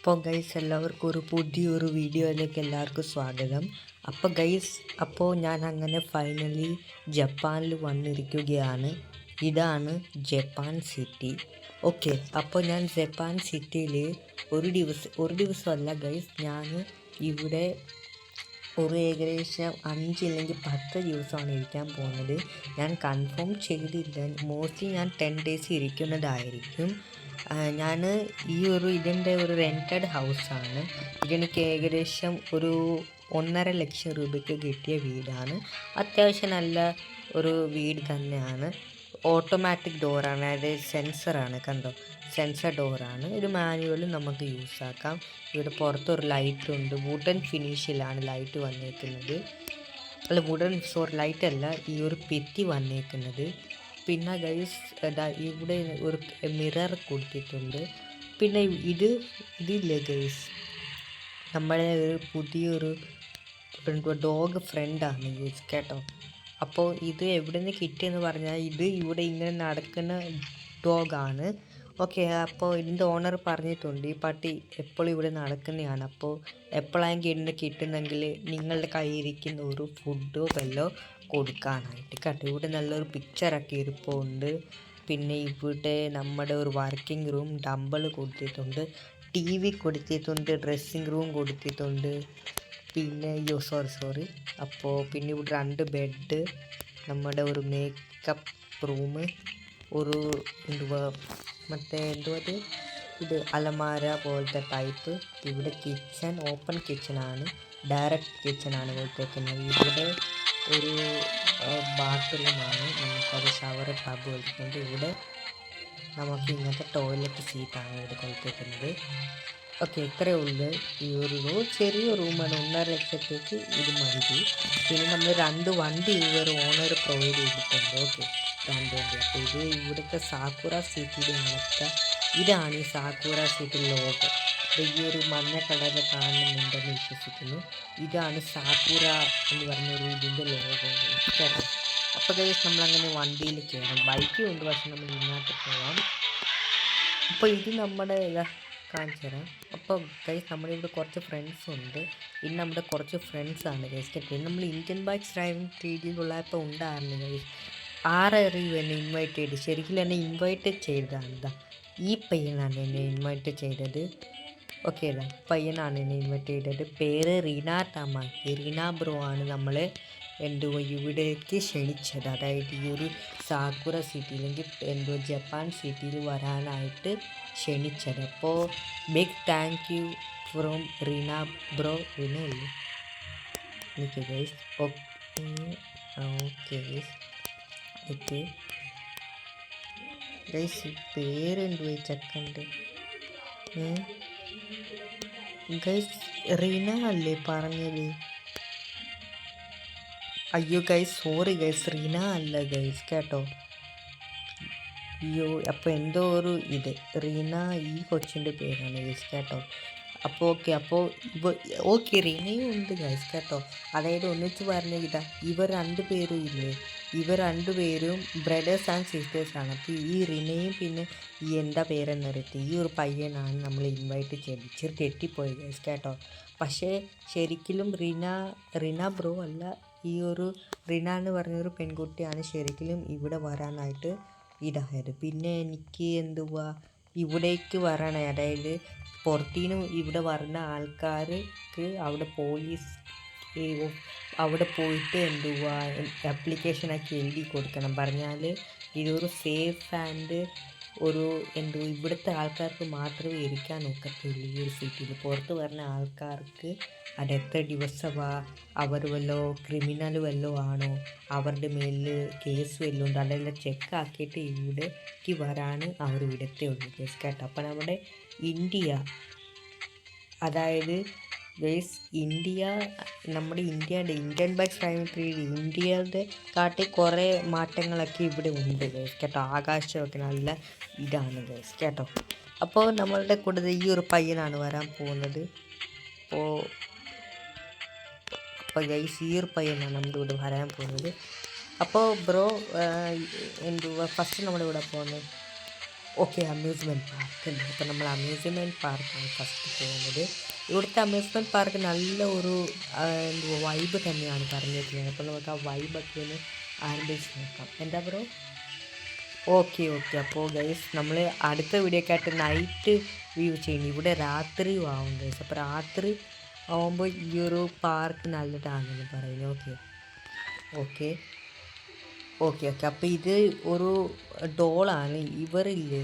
അപ്പോൾ ഗൈസ് എല്ലാവർക്കും ഒരു പുതിയൊരു വീഡിയോയിലേക്ക് എല്ലാവർക്കും സ്വാഗതം. അപ്പോൾ ഞാൻ അങ്ങനെ ഫൈനലി ജപ്പാനിൽ വന്നിരിക്കുകയാണ്. ഇതാണ് ജപ്പാൻ സിറ്റി. ഓക്കെ, അപ്പോൾ ഞാൻ ജപ്പാൻ സിറ്റിയിൽ ഒരു ദിവസമല്ല ഗൈസ്, ഞാൻ ഇവിടെ ഏകദേശം 5 അല്ലെങ്കിൽ 10 ദിവസമാണ് ഇരിക്കാൻ പോകുന്നത്. ഞാൻ കൺഫേം ചെയ്തില്ല, മോസ്റ്റ്ലി ഞാൻ 10 ഡേയ്സ് ഇരിക്കുന്നതായിരിക്കും. ഞാൻ ഇതിൻ്റെ ഒരു റെൻറ്റഡ് ഹൗസാണ്. ഇതെനിക്ക് ഏകദേശം ഒരു 1.5 ലക്ഷം രൂപയ്ക്ക് കിട്ടിയ വീടാണ്. അത്യാവശ്യം നല്ല ഒരു വീട് തന്നെയാണ്. ഓട്ടോമാറ്റിക് ഡോറാണ്, അതായത് സെൻസറാണ്. കണ്ടോ, സെൻസർ ഡോറാണ്. ഒരു മാനുവലും നമുക്ക് യൂസ് ആക്കാം. ഇവിടെ പുറത്തൊരു ലൈറ്റുണ്ട്. വുഡൻ ഫിനിഷിലാണ് ലൈറ്റ് വന്നേക്കുന്നത്. ലൈറ്റ് അല്ല, ഈ ഒരു പെറ്റി വന്നേക്കുന്നത്. പിന്നെ ഗൈസ് ഇവിടെ ഒരു മിറർ കൊടുത്തിട്ടുണ്ട്. പിന്നെ ഇതില്ലേ ഗൈസ്, നമ്മുടെ ഒരു പുതിയൊരു ഡോഗ് ഫ്രണ്ടാണ് ഗൈസ്, കേട്ടോ. അപ്പോൾ ഇത് എവിടെ നിന്ന് കിട്ടിയെന്ന് പറഞ്ഞാൽ ഇവിടെ ഇങ്ങനെ നടക്കുന്ന ഡോഗാണ്. ഓക്കെ, അപ്പോൾ ഇതിൻ്റെ ഓണർ പറഞ്ഞിട്ടുണ്ട് ഈ പട്ടി എപ്പോഴും ഇവിടെ നടക്കുന്നതാണ്. അപ്പോൾ എപ്പോഴെങ്കിലും ഇതിന് കിട്ടുന്നെങ്കിൽ നിങ്ങളുടെ കയ്യിരിക്കുന്ന ഒരു ഫുഡോ വല്ലോ കൊടുക്കാനായിട്ട്, കേട്ടോ. ഇവിടെ നല്ലൊരു പിക്ചറൊക്കെ ഇരിപ്പുണ്ട്. പിന്നെ ഇവിടെ നമ്മുടെ ഒരു വർക്കിംഗ് റൂം, ഡംബിൾ കൊടുത്തിട്ടുണ്ട്, TV കൊടുത്തിട്ടുണ്ട്, ഡ്രസ്സിങ് റൂം കൊടുത്തിട്ടുണ്ട്. പിന്നെ സോറി. അപ്പോൾ പിന്നെ ഇവിടെ 2 ബെഡ്, നമ്മുടെ ഒരു മേക്കപ്പ് റൂം, ഒരു ഇത് അലമാര പോലത്തെ ടൈപ്പ്. ഇവിടെ കിച്ചൺ, ഓപ്പൺ കിച്ചണാണ്, ഡയറക്റ്റ് കിച്ചണാണ് കൊടുത്തേക്കുന്നത്. ഇവിടെ ഒരു ബാത്റൂമാണ്, നമുക്കത് ഷവർ ടബ് കൊടുത്തിട്ടുണ്ട്. ഇവിടെ നമുക്ക് ഇങ്ങനത്തെ ടോയ്ലറ്റ് സീറ്റാണ് ഇവിടെ കൊടുത്തേക്കുന്നത്. ഓക്കെ, ഇത്രയേ ഉള്ളൂ. ഈ ഒരു ചെറിയ റൂമാണ്. 1.5 ലക്ഷത്തേക്ക് ഇത് മതി. പിന്നെ നമ്മൾ 2 വണ്ടി ഓണർ പ്രൊവൈഡ് ചെയ്തിട്ടുണ്ട്. ഓക്കെ, 2 വണ്ടി. അപ്പോൾ ഇവിടുത്തെ സാക്കുറ സിറ്റിയുടെ ഇതാണ് ഈ സാക്കുറ സിറ്റി ലോഗോ. ഈ ഒരു മഞ്ഞ കളറിൽ കാണുന്നുണ്ടെന്ന് വിശ്വസിക്കുന്നു. ഇതാണ് സാക്കുറ എന്ന് പറഞ്ഞൊരു ഇതിൻ്റെ ലോഗോ, കേട്ടോ. അപ്പോൾ ഗൈസ് നമ്മളങ്ങനെ വണ്ടിയിൽ കയറാം. ബൈക്കും ഉണ്ട്, പക്ഷെ നമ്മൾ ഇതിനകത്ത് പോവാം. അപ്പോൾ ഇത് നമ്മുടെ കാണിച്ചു തരാം. അപ്പോൾ ഗൈസ് നമ്മുടെ ഇവിടെ കുറച്ച് ഫ്രണ്ട്സ് ഉണ്ട്. ഇന്ന് നമ്മുടെ കുറച്ച് ഫ്രണ്ട്സാണ് ഗൈസ്, കേട്ടോ. നമ്മൾ ഇന്ത്യൻ ബൈക്സ് ഡ്രൈവിംഗ് രീതിയിലുള്ളപ്പോൾ ഉണ്ടായിരുന്നു ഗൈസ്. 6 എന്നെ ഇൻവൈറ്റ് ചെയ്ത്, ശരിക്കും എന്നെ ഇൻവൈറ്റ് ചെയ്തതാണ്. ഈ പയ്യനാണ് എന്നെ ഇൻവൈറ്റ് ചെയ്തത്. ഓക്കെ, പയ്യനാണ് എന്നെ ഇൻവൈറ്റ് ചെയ്തത്. പേര് റീന ബ്രോ ആണ് നമ്മളെ ഇവിടേക്ക് ക്ഷണിച്ചത്. അതായത് ഈ ഒരു സാക്കുറ സിറ്റിയിലെങ്കിൽ ജപ്പാൻ സിറ്റിയിൽ വരാനായിട്ട് ക്ഷണിച്ചത്. അപ്പോൾ big thank you from Reena bro. റീനയല്ലേ എനിക്ക് ഗൈസ്. ഓക്കെ ഗൈസ്, പേരെന്തുവാ ഈ ചെക്കൻ്റെ? ഗൈസ് റീന അല്ലേ പറഞ്ഞത്? അയ്യോ ഗൈസ്, സോറി ഗൈസ്, റീന അല്ല ഗൈസ്, കേട്ടോ. അയ്യോ, അപ്പോൾ എന്തോ ഒരു റീന ഈ കൊച്ചിൻ്റെ പേരാണ് ഗൈസ്, കേട്ടോ. അപ്പോൾ ഓക്കെ റീനയും ഉണ്ട് ഗൈസ്, കേട്ടോ. അതായത് ഒന്നിച്ച് പറഞ്ഞ ഇവർ 2 പേരും ഇല്ലേ, ഇവർ 2 പേരും ബ്രദേഴ്സ് ആൻഡ് സിസ്റ്റേഴ്സാണ്. അപ്പോൾ ഈ റീനയും പിന്നെ ഈ എന്താ പേരെന്നറിയത്തി ഈ ഒരു പയ്യനാണ് നമ്മൾ ഇൻവൈറ്റ് ചെയ്തത്. ഇച്ചിരി തെറ്റിപ്പോയി ഗൈസ്, കേട്ടോ. പക്ഷേ ശരിക്കും റീന ബ്രോ അല്ല, ഈ ഒരു റീന എന്ന് പറഞ്ഞൊരു പെൺകുട്ടിയാണ് ശരിക്കും ഇവിടെ വരാനായിട്ട് ഇതായത്. പിന്നെ എനിക്ക് ഇവിടേക്ക് വരാനായി, അതായത് പുറത്തുനിന്ന് ഇവിടെ വരുന്ന ആൾക്കാർക്ക് അവിടെ പോയിട്ട് ആപ്ലിക്കേഷനൊക്കെ എഴുതി കൊടുക്കണം. പറഞ്ഞാൽ ഇതൊരു സേഫ് ആൻഡ് ഇവിടുത്തെ ആൾക്കാർക്ക് മാത്രമേ ഇരിക്കാൻ ഒക്കത്തുള്ളൂ ഈ ഒരു സിറ്റിയിൽ. പുറത്ത് വരുന്ന ആൾക്കാർക്ക് അത് എത്ര ദിവസമാണ്, അവർ വല്ലോ ക്രിമിനൽ വല്ലോ ആണോ, അവരുടെ മേലിൽ കേസ് വല്ലതും ഉണ്ട്, അതെല്ലാം ചെക്കാക്കിയിട്ട് ഇവിടേക്ക് വരാൻ അവർ വിടത്തേയുള്ളൂ കേസ്, കേട്ടോ. അപ്പം നമ്മുടെ അതായത് ഗൈസ് നമ്മുടെ ഇന്ത്യൻ ബൈക്സ് ഡ്രൈവിംഗ് ട്രീഡ് ഇന്ത്യയുടെ കാട്ടി കുറേ മാറ്റങ്ങളൊക്കെ ഇവിടെ ഉണ്ട് ഗൈസ്, കേട്ടോ. ആകാശമൊക്കെ നല്ല ഇതാണ് ഗൈസ്, കേട്ടോ. അപ്പോൾ നമ്മളുടെ കൂടെ ഈ ഒരു പയ്യനാണ് വരാൻ പോകുന്നത്. അപ്പോൾ ഗൈസ് ഈ ഒരു പയ്യനാണ് നമ്മുടെ കൂടെ വരാൻ പോകുന്നത്. അപ്പോൾ ബ്രോ ഫസ്റ്റ് നമ്മുടെ കൂടെ പോകുന്നത് ഓക്കെ, അമ്യൂസ്മെൻറ്റ് പാർക്ക് ഉണ്ട്. അപ്പോൾ നമ്മൾ അമ്യൂസ്മെൻറ്റ് പാർക്കാണ് ഫസ്റ്റ് പോകുന്നത്. ഇവിടുത്തെ അമ്യൂസ്മെൻറ്റ് പാർക്ക് നല്ല ഒരു എന്തുവാ വൈബ് തന്നെയാണ് പറഞ്ഞിരിക്കുന്നത്. അപ്പോൾ നമുക്ക് ആ വൈബൊക്കെ ഒന്ന് ആരംഭിച്ച് നോക്കാം. എന്താ ബ്രോ? Okay okay. അപ്പോൾ ഗൈസ് നമ്മൾ അടുത്ത വീഡിയോക്കായിട്ട് നൈറ്റ് വ്യൂ ചെയ്യുന്നു. ഇവിടെ രാത്രിയും ആവും ഗൈസ്. അപ്പോൾ രാത്രി ആവുമ്പോൾ ഈ ഒരു പാർക്ക് നല്ലതാണെന്ന് പറയുന്നു. Okay okay okay okay. അപ്പോൾ ഇത് ഒരു ഡോളാണ്. ഇവരില്ലേ,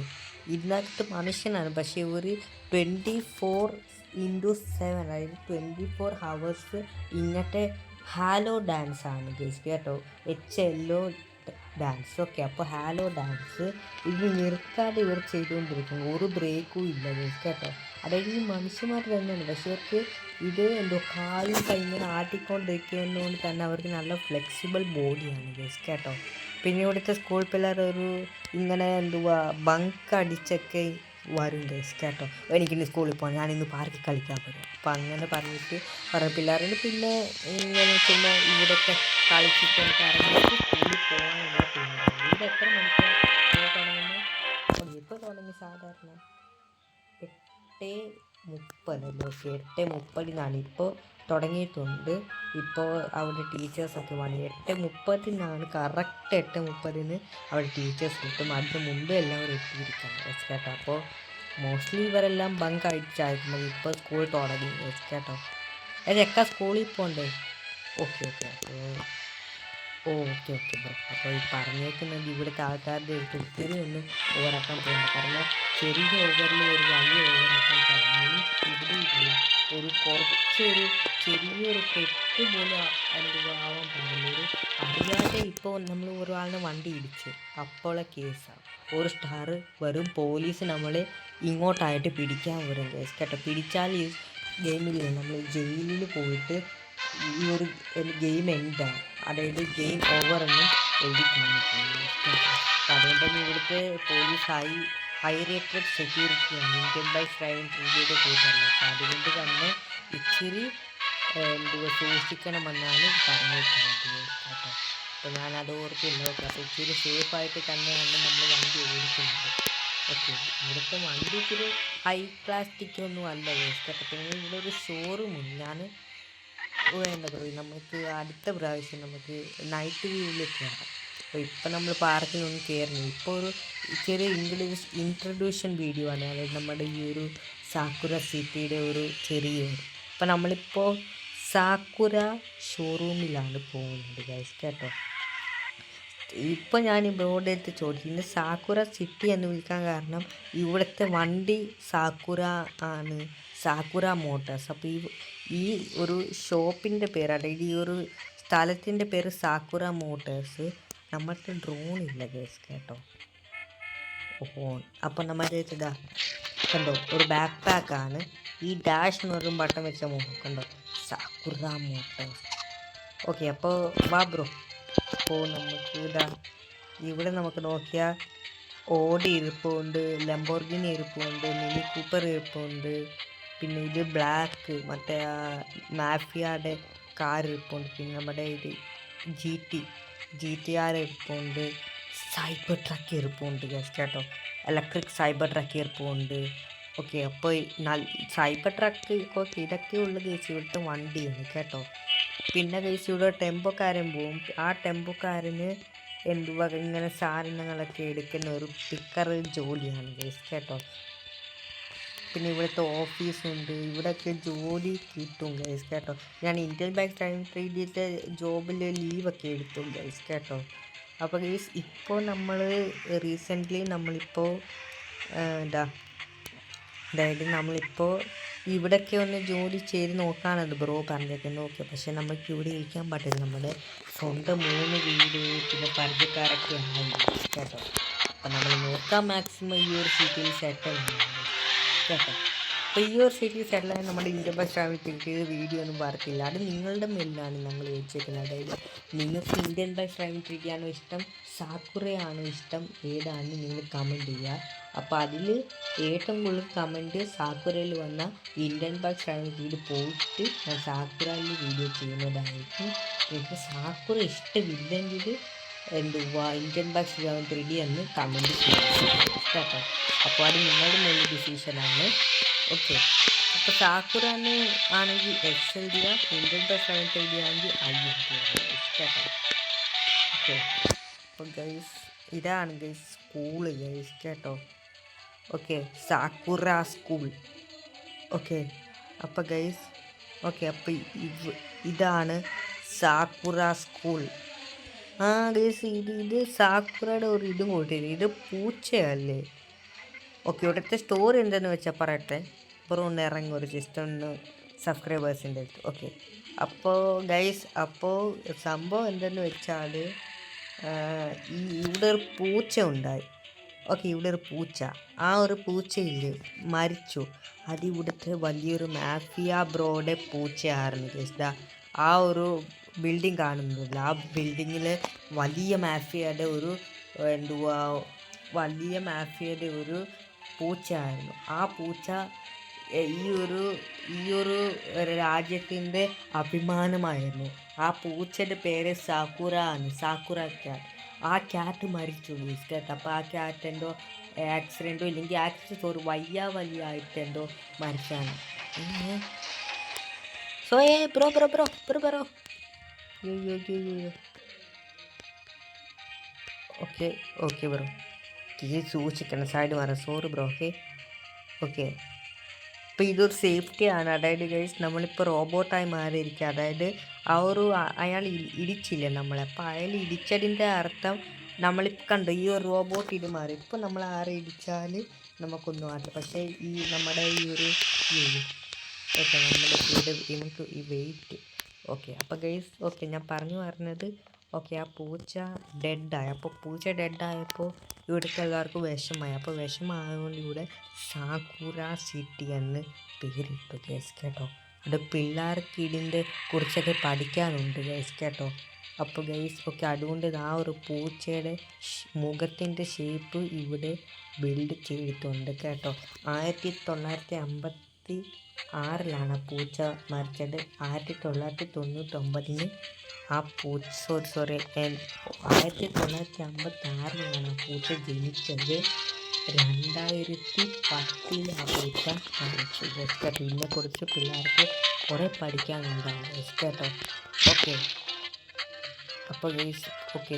ഇതിനകത്ത് മനുഷ്യനാണ്, പക്ഷേ ഇവർ 24/7 അതായത് 24 ഹവേഴ്സ് ഇങ്ങനത്തെ ഹാലോ ഡാൻസ് ആണ് ഗൈസ് കേട്ടോ. HLO dance. ഓക്കെ, അപ്പോൾ ഹാലോ ഡാൻസ് ഇത് നിർത്താതെ ഇവർ ചെയ്തുകൊണ്ടിരിക്കുന്നു. ഒരു ബ്രേക്കും ഇല്ല ഗൈസ് കേട്ടോ. അതായത് ഈ മനുഷ്യന്മാർ തന്നെയാണ്, പക്ഷേ അവർക്ക് ഇത് എന്തോ കാലും കൈങ്ങനെ ആട്ടിക്കൊണ്ടിരിക്കുന്നതുകൊണ്ട് തന്നെ അവർക്ക് നല്ല ഫ്ലെക്സിബിൾ ബോഡിയാണ് ഗൈസ് കേട്ടോ. പിന്നെ ഇവിടുത്തെ സ്കൂൾ പിള്ളേർ ഒരു ഇങ്ങനെ എന്തുവാ ബങ്ക് അടിച്ചൊക്കെ വരും ഗൈസ് കേട്ടോ. എനിക്കിന്ന് സ്കൂളിൽ പോകാം, ഞാനിന്ന് പാർക്കിൽ കളിക്കാൻ വരും. അപ്പം അങ്ങനെ പറഞ്ഞിട്ട് പറഞ്ഞ പിള്ളേരുണ്ട്. പിന്നെ ഇങ്ങനെ ചുമ്മാ ഇവിടെയൊക്കെ കളിച്ചിട്ട് എനിക്ക് ഇറങ്ങിയിട്ട് സ്കൂളിൽ പോകാനുള്ള തോന്നുന്നു. ഇവിടെ എത്ര മണിക്കാണ് തുടങ്ങുന്നത്? ഇപ്പോൾ തുടങ്ങി സാധാരണ 8:30 അല്ലേ? ഓക്കെ, 8:30 ഇപ്പോൾ തുടങ്ങിയിട്ടുണ്ട്. ഇപ്പോൾ അവിടെ ടീച്ചേഴ്സൊക്കെ വന്നു. 8:30 കറക്റ്റ് 8:30 അവിടെ ടീച്ചേഴ്സ് കിട്ടും. അതിന് മുമ്പ് എല്ലാവരും എത്തിയിരിക്കണം കേട്ടോ. അപ്പോൾ മോസ്റ്റ്ലി ഇവരെല്ലാം ബങ്ക് അടിച്ചായിരിക്കുന്നത്. ഇപ്പോൾ സ്കൂൾ തുടങ്ങി കേട്ടോ. അതൊക്കെ സ്കൂളിൽ പോകണ്ടേ? Okay okay. അപ്പോൾ ഓക്കെ ഓക്കെ ബ്രോ. അപ്പോൾ ഈ പറഞ്ഞേക്കുന്നത് ഇവിടുത്തെ ആൾക്കാരുടെ അടുത്ത് ഒത്തിരി ഒന്നും ഓവറാക്കാൻ പോകുന്നു. കാരണം ചെറിയ ഓവറിൽ ഒരു വലിയ ഓവറാക്കാൻ പറഞ്ഞു. ഇവിടെ ഒരു കുറച്ചൊരു ചെറിയൊരു പെട്ട് പോലും എന്തുവാ ആവാൻ പോകുന്നത്. അറിയാതെ ഇപ്പോൾ നമ്മൾ ഒരാളുടെ വണ്ടി ഇടിച്ചു, അപ്പോളെ കേസാണ്. ഒരു സ്റ്റാർ വരും, പോലീസ് നമ്മളെ ഇങ്ങോട്ടായിട്ട് പിടിക്കാൻ വരും കേസ് കേട്ടോ. പിടിച്ചാൽ ഈ ഗെയിമിൽ നമ്മൾ ജയിലിൽ പോയിട്ട് ഈ ഒരു ഗെയിം എന്താണ്, അതായത് ഗെയിം ഓവർ എന്നും എഴുതി കാണിക്കുന്നു. അപ്പം അതുകൊണ്ട് തന്നെ ഇവിടുത്തെ പോലീസ് ഹൈ റേറ്റഡ് സെക്യൂരിറ്റിയാണ്. ഇന്ത്യൻ ബൈക്ക് ഡ്രൈവിംഗ് ഇന്ത്യയുടെ കൂട്ടല്ല. അപ്പം അതുകൊണ്ട് തന്നെ ഇച്ചിരി എന്തുവാ സൂക്ഷിക്കണമെന്നാണ് പറഞ്ഞിരിക്കുന്നത് കേട്ടോ. അപ്പോൾ ഞാനത് ഓർത്തില്ല. ഓക്കെ, അപ്പോൾ ഇച്ചിരി സേഫായിട്ട് തന്നെയാണ് നമ്മൾ വണ്ടി ഓടിക്കുന്നത്. ഓക്കെ, ഇവിടുത്തെ വണ്ടി ഇച്ചിരി ഹൈ പ്ലാസ്റ്റിക്കൊന്നും അല്ല കേട്ടോ. പിന്നെ ഇവിടെ ഒരു ഷോറൂമുണ്ട്. ഞാൻ എന്താ പറയുക, നമുക്ക് അടുത്ത പ്രാവശ്യം നമുക്ക് നൈറ്റ് വ്യൂവിൽ കയറാം. അപ്പോൾ ഇപ്പം നമ്മൾ പാർക്കിലൊന്നും കയറുന്നു. ഇപ്പോൾ ഒരു ചെറിയ ഇൻട്രൊഡ്യൂഷൻ വീഡിയോ ആണ്. അതായത് നമ്മുടെ ഈ ഒരു സാക്കുര സിറ്റിയുടെ ഒരു ചെറിയൊരു. അപ്പോൾ നമ്മളിപ്പോൾ സാക്കുര ഷോറൂമിലാണ് പോകുന്നത് ഗൈസ് കേട്ടോ. ഇപ്പോൾ ഞാൻ ബ്രോയുടെ അടുത്ത് ചോദിക്കുന്നത് സാക്കുര സിറ്റി എന്ന് വിളിക്കാൻ കാരണം ഇവിടുത്തെ വണ്ടി സാക്കുര ആണ്, സാക്കുര മോട്ടോഴ്സ്. അപ്പോൾ ഈ ഒരു ഷോപ്പിൻ്റെ പേര്, അതായത് ഈ ഒരു സ്ഥലത്തിൻ്റെ പേര് സാക്കുര മോട്ടോഴ്സ്. നമ്മൾക്ക് ഡ്രോൺ ഇല്ല ഗൈസ് കേട്ടോ. ഓഹോ, അപ്പോൾ നമ്മുടെ ഇതാ കണ്ടോ, ഒരു ബാക്ക് പാക്കാണ്. ഈ ഡാഷ് എന്ന് പറയുന്ന ബട്ടൺ വെച്ച മോഹം കണ്ടോ, സാക്കുര മോട്ടോഴ്സ്. ഓക്കെ, അപ്പോൾ വാ ബ്രോ. അപ്പോൾ നമുക്ക് ഇവിടെ നമുക്ക് നോക്കിയാൽ ഓഡി ഇരിപ്പുണ്ട്, ലംബോർഗിനി ഇരിപ്പുണ്ട്, മിനി കൂപ്പർ ഇരിപ്പുണ്ട്. പിന്നെ ഇത് ബ്ലാക്ക് മറ്റേ മാഫിയയുടെ കാർ ഇരിപ്പുണ്ട്. പിന്നെ നമ്മുടെ ഇത് GTR ഇരിപ്പുണ്ട്. സൈബർ ട്രക്ക് ഇരിപ്പുണ്ട് ഗൈസ് കേട്ടോ. ഇലക്ട്രിക് സൈബർ ട്രക്ക് ഇരിപ്പുണ്ട്. ഓക്കെ, അപ്പോൾ സൈബർ ട്രക്ക് ഓക്കെ ഇതൊക്കെ ഉള്ള കേസ് ഇവിടുത്തെ വണ്ടിയാണ് കേട്ടോ. പിന്നെ കേസ് ഇവിടെ ടെമ്പോക്കാരൻ പോവും. ആ ടെമ്പോക്കാരന് എന്തുവാ ഇങ്ങനെ സാധനങ്ങളൊക്കെ എടുക്കുന്ന ഒരു പിക്കർ ജോലിയാണ് കേസ് കേട്ടോ. പിന്നെ ഇവിടുത്തെ ഓഫീസുണ്ട്, ഇവിടെയൊക്കെ ജോലി കിട്ടും ഗൈസ് കേട്ടോ. ഞാൻ ഇന്ത്യൻ ബൈക്ക് ഡ്രൈവിംഗ് ട്രെയിനിൻ്റെ ജോബിൽ ലീവൊക്കെ എടുത്തു ഗൈസ് കേട്ടോ. അപ്പോൾ ഗൈസ് ഇപ്പോൾ നമ്മൾ റീസെൻ്റ്ലി നമ്മളിപ്പോൾ അതായത് നമ്മളിപ്പോൾ ഇവിടെയൊക്കെ ഒന്ന് ജോലി ചെയ്ത് നോക്കാനുണ്ട് ബ്രോ പറഞ്ഞേക്കുന്നത്. ഓക്കെ, പക്ഷേ നമുക്ക് ഇവിടെ ഇരിക്കാൻ പറ്റില്ല. നമ്മുടെ സ്വന്തം 3 വീട് പിന്നെ പരിചയക്കാരൊക്കെ ആയി കേട്ടോ. അപ്പം നമ്മൾ നോക്കാം മാക്സിമം ഈ ഒരു സിറ്റിയിൽ സെറ്റിൽ കേട്ടോ. അപ്പോൾ ഈ ഒരു സിറ്റി സെറ്റിലായി നമ്മുടെ ഇന്ത്യൻ ബൈക്ക് ഡ്രൈവിംഗ് വീഡിയോ ഒന്നും വർക്കില്ല. അത് നിങ്ങളുടെ മേലിലാണ് ഞങ്ങൾ വെച്ചേക്കുന്നത്. അതായത് നിങ്ങൾക്ക് ഇന്ത്യൻ ബൈക്ക് ഡ്രൈവിംഗ് ട്രീറ്റിയാണോ ഇഷ്ടം, സാക്കുറയാണോ ഇഷ്ടം, ഏതാണ് നിങ്ങൾ കമൻറ്റ് ചെയ്യുക. അപ്പോൾ അതിൽ ഏറ്റവും കൂടുതൽ കമൻറ്റ് സാക്കുറയിൽ വന്ന ഇന്ത്യൻ ബൈക്ക് ഡ്രൈവിംഗ് ട്രീറ്റ് പോയിട്ട് ഞാൻ സാക്കുറയിൽ വീഡിയോ ചെയ്യുന്നതായിരിക്കും. നിങ്ങൾക്ക് സാക്കുറ ഇഷ്ടമില്ലെങ്കിൽ എന്തുവാ ഇന്ത്യൻ ബാക്സ് 3D എന്ന് കമൻറ്റ് ചെയ്യുക കേട്ടോ. അപ്പോൾ അത് നിങ്ങളുടെ നല്ല ഡിസിഷനാണ്. ഓക്കെ, അപ്പോൾ സാക്കുറാന് ആണെങ്കിൽ എസ് എഴുതുക, ഇന്ത്യൻ ബാക്സ് 3D ആണെങ്കിൽ ഐ എഴുതുക കേട്ടോ. ഓക്കെ, അപ്പോൾ ഗൈസ് ഇതാണ് ഗൈസ് സ്കൂള് ഗൈസ് കേട്ടോ. Okay, Sakura school. ഓക്കെ, അപ്പോൾ ഗൈസ് ഓക്കെ, അപ്പോൾ ഇതാണ് സാക്കുറ സ്കൂൾ. ഗൈസ് ഇത് സാക്കുറയുടെ ഒരു ഇതും കൂട്ടിയില്ല, ഇത് പൂച്ചയല്ലേ. ഓക്കെ, ഇവിടുത്തെ സ്റ്റോറി എന്താണെന്ന് വെച്ചാൽ പറയട്ടെ. അപ്പുറം ഒന്ന് ഇറങ്ങി ഒരു ജസ്റ്റ് ഒന്ന് സബ്സ്ക്രൈബേഴ്സിൻ്റെ അടുത്ത്. ഓക്കെ, അപ്പോൾ ഗൈസ് അപ്പോൾ സംഭവം എന്തെന്ന് വെച്ചാൽ ഇവിടെ ഒരു പൂച്ച ഉണ്ടായി. ഓക്കെ, ഇവിടെ ഒരു പൂച്ച, ആ ഒരു പൂച്ചയില്ലേ മരിച്ചു. അത് ഇവിടുത്തെ വലിയൊരു മാഫിയ ബ്രോയുടെ പൂച്ചയായിരുന്നു ഗൈസ്. ആ ഒരു ബിൽഡിംഗ് കാണുന്നില്ല, ആ ബിൽഡിങ്ങിൽ വലിയ മാഫിയയുടെ ഒരു എന്തുവാ വലിയ മാഫിയയുടെ ഒരു പൂച്ചയായിരുന്നു. ആ പൂച്ച ഈ ഒരു രാജ്യത്തിൻ്റെ അഭിമാനമായിരുന്നു. ആ പൂച്ചയുടെ പേര് സാക്കുറ ആണ്, സാക്കുറ ക്യാറ്റ്. ആ ക്യാറ്റ് മരിച്ചു കേട്ടോ. അപ്പോൾ ആ ക്യാറ്റ് എന്തോ ആക്സിഡൻറ്റോ ഇല്ലെങ്കിൽ ആക്സിഡൻറ്റ് ഒരു വലിയ ആയിട്ട് എന്തോ മരിച്ചാണ്. So bro bro bro bro bro okay okay bro, ഇത് സൂക്ഷിക്കണം, സൈഡ് മാറാം. Sorry bro. ഓക്കെ അപ്പോൾ ഇതൊരു സേഫ്റ്റിയാണ്. അതായത് ഗൈസ് നമ്മളിപ്പോൾ റോബോട്ടായി മാറിയിരിക്കുക. അതായത് അയാൾ ഇടിച്ചില്ല നമ്മളെ, അപ്പോൾ അയാൾ ഇടിച്ചതിൻ്റെ അർത്ഥം നമ്മളിപ്പോൾ കണ്ടു ഈ ഒരു റോബോട്ട് ഇത് മാറി. ഇപ്പോൾ നമ്മൾ ആരെ ഇടിച്ചാൽ നമുക്കൊന്നും ആട്ടില്ല. പക്ഷേ നമ്മുടെ ഈ ഒരു ഓക്കെ നമ്മുടെ നമുക്ക് ഈ വെയിറ്റ്. ഓക്കെ, അപ്പോൾ ഗൈസ് ഓക്കെ ഞാൻ പറഞ്ഞു പറഞ്ഞത് ഓക്കെ ആ പൂച്ച ഡെഡായി. അപ്പോൾ പൂച്ച ഡെഡായപ്പോൾ ഇവിടുത്തെ എല്ലാവർക്കും വിഷമായി. അപ്പോൾ വിഷമായതുകൊണ്ട് ഇവിടെ സാക്കുറ സിറ്റി എന്ന് പേരിട്ടു ഗൈസ് കേട്ടോ. അത് പിള്ളേർക്ക് ഇതിൻ്റെ കുറിച്ചൊക്കെ പഠിക്കാനുണ്ട് ഗൈസ് കേട്ടോ. അപ്പോൾ ഗൈസ് ഓക്കെ അതുകൊണ്ട് ആ ഒരു പൂച്ചയുടെ മുഖത്തിൻ്റെ ഷേപ്പ് ഇവിടെ ബിൽഡ് ചെയ്തിട്ടുണ്ട് കേട്ടോ. 1956 പൂച്ച മരിച്ചത്. 1999 ആ പൂച്ച 1956 പൂച്ച ജനിച്ചത്. 2010 ആ പൂച്ച മരിച്ചു കേട്ടോ. ഇതിനെക്കുറിച്ച് പിള്ളേർക്ക് കുറേ പഠിക്കാനുണ്ടാവും കേട്ടോ. ഓക്കെ, അപ്പോൾ ഗൈസ് ഓക്കെ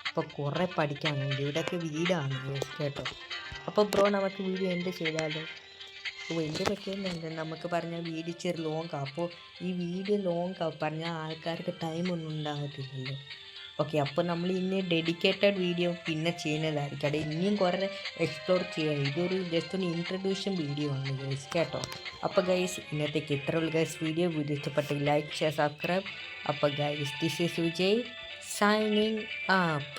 അപ്പോൾ കുറേ പഠിക്കാനുണ്ട്. ഇവിടെയൊക്കെ വീടാണ് കേട്ടോ. അപ്പോൾ ബ്രോ നമുക്ക് വീഡിയോ എന്ത് ചെയ്താലോ? അപ്പോൾ എൻ്റെ പറ്റിയെന്നുണ്ട് നമുക്ക് പറഞ്ഞാൽ വീഡിയോ ചെറിയ ലോങ് ആവും. അപ്പോൾ ഈ വീഡിയോ ലോങ് ആവും പറഞ്ഞാൽ ആൾക്കാർക്ക് ടൈമൊന്നും ഉണ്ടാകത്തില്ലല്ലോ. ഓക്കെ, അപ്പോൾ നമ്മൾ ഇനി ഡെഡിക്കേറ്റഡ് വീഡിയോ പിന്നെ ചെയ്യുന്നതായിരിക്കും. അത് ഇനിയും കുറേ എക്സ്പ്ലോർ ചെയ്യാൻ. ഇതൊരു ജസ്റ്റ് ഒരു ഇൻട്രഡ്യൂഷൻ വീഡിയോ ആണ് ഗൈസ് കേട്ടോ. അപ്പോൾ ഗൈസ് ഇന്നത്തേക്ക് ഇത്രയുള്ള ഗൈസ് വീഡിയോ ഇഷ്ടപ്പെട്ടെങ്കിൽ ലൈക്ക് ഷെയർ സബ്സ്ക്രൈബ്. അപ്പോൾ guys this is Vijay signing up.